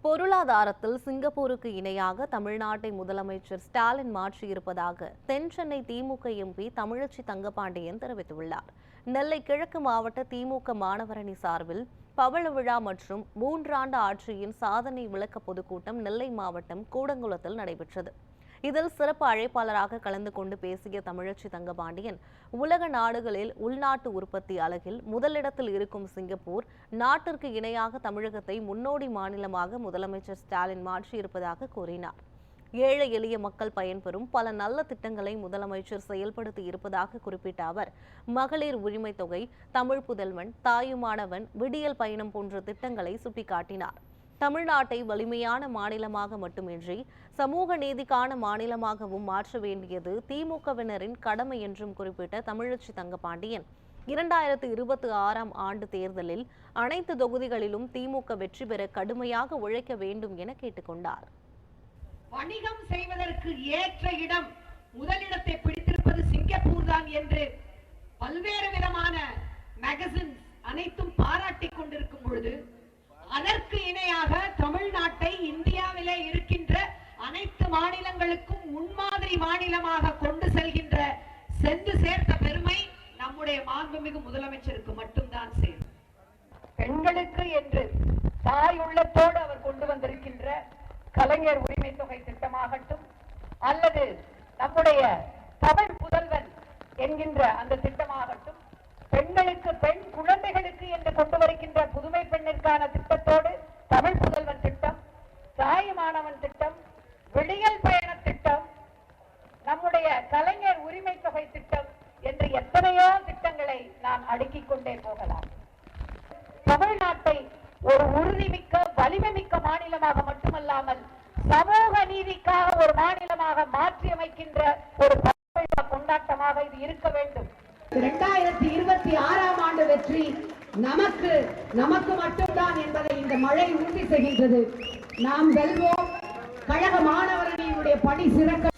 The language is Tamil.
பொருளாதாரத்தில் சிங்கப்பூருக்கு இணையாக தமிழ்நாட்டை முதலமைச்சர் ஸ்டாலின் மாற்றியிருப்பதாக தென் சென்னை திமுக எம்பி தமிழச்சி தங்கபாண்டியன் தெரிவித்துள்ளார். நெல்லை கிழக்கு மாவட்ட திமுக மாணவரணி சார்பில் பவள விழா மற்றும் 3 ஆண்டு ஆட்சியின் சாதனை விளக்க பொதுக்கூட்டம் நெல்லை மாவட்டம் கூடங்குளத்தில் நடைபெற்றது. இதில் சிறப்பு அழைப்பாளராக கலந்து கொண்டு பேசிய தமிழச்சி தங்கபாண்டியன், உலக நாடுகளில் உள்நாட்டு உற்பத்தி அலகில் முதலிடத்தில் இருக்கும் சிங்கப்பூர் நாட்டிற்கு இணையாக தமிழகத்தை முன்னோடி மாநிலமாக முதலமைச்சர் ஸ்டாலின் மாற்றியிருப்பதாக கூறினார். ஏழை எளிய மக்கள் பயன்பெறும் பல நல்ல திட்டங்களை முதலமைச்சர் செயல்படுத்தி இருப்பதாக குறிப்பிட்ட அவர், மகளிர் உரிமை தொகை, தமிழ் புதல்வன், தாயுமானவன், விடியல் பயணம் போன்ற திட்டங்களை சுட்டிக்காட்டினார். தமிழ்நாட்டை வலிமையான மாநிலமாக மட்டுமின்றி சமூக நீதிக்கான மாநிலமாகவும் மாற்ற வேண்டியது திமுகவினரின் கடமை என்றும் குறிப்பிட்ட தமிழச்சி தங்கபாண்டியன், 2026ஆம் ஆண்டு தேர்தலில் அனைத்து தொகுதிகளிலும் திமுக வெற்றி பெற கடுமையாக உழைக்க வேண்டும் என கேட்டுக்கொண்டார். வணிகம் செய்வதற்கு ஏற்ற இடம் முதலிடத்தை பிடித்திருப்பது சிங்கப்பூர் தான் என்று பல்வேறு விதமான மேகசின்ஸ் அனைத்தும் பாராட்டிக் கொண்டிருக்கும் பொழுது, அதற்கு இணையாக தமிழ்நாட்டை இந்தியாவிலே இருக்கின்ற அனைத்து மாநிலங்களுக்கும் முன்மாதிரி மாநிலமாக கொண்டு சென்று சேர்த்த பெருமை நம்முடைய மாண்புமிகு முதலமைச்சருக்கு மட்டும்தான் சேரும். பெண்களுக்கு என்று தாய் உள்ளத்தோடு அவர் கொண்டு வந்திருக்கின்ற கலைஞர் உரிமை தொகை திட்டமாகட்டும், அல்லது நம்முடைய தமிழ் புதல்வன் என்கின்ற அந்த திட்டமாகட்டும், பெண்களுக்கு பெண் குழந்தைகளுக்கு என்று கொண்டு வருகின்ற புதுமை பெண்ணிற்கான திட்டத்தோடு தமிழ் புதல்வன் திட்டம், தாயுமானவன் திட்டம், விடியல் பயண திட்டம், நம்முடைய கலைஞர் உரிமை தொகை திட்டம் என்று எத்தனையோ திட்டங்களை நான் அடுக்கிக் கொண்டே போகலாம். தமிழ்நாட்டை ஒரு உறுதிமிக்க வலிமை மிக்க மாநிலமாக மட்டுமல்லாமல் சமூக நீதிக்காக ஒரு மாநிலமாக மாற்றியமைக்கின்ற ஒரு கொண்டாட்டமாக இது இருக்க வேண்டும். 2026ஆம் ஆண்டு வெற்றி நமக்கு மட்டும்தான் என்பதை இந்த மழை உறுதி செய்கின்றது. நாம் வெல்வோம். கழக மாணவரணியினுடைய பணி சிறக்க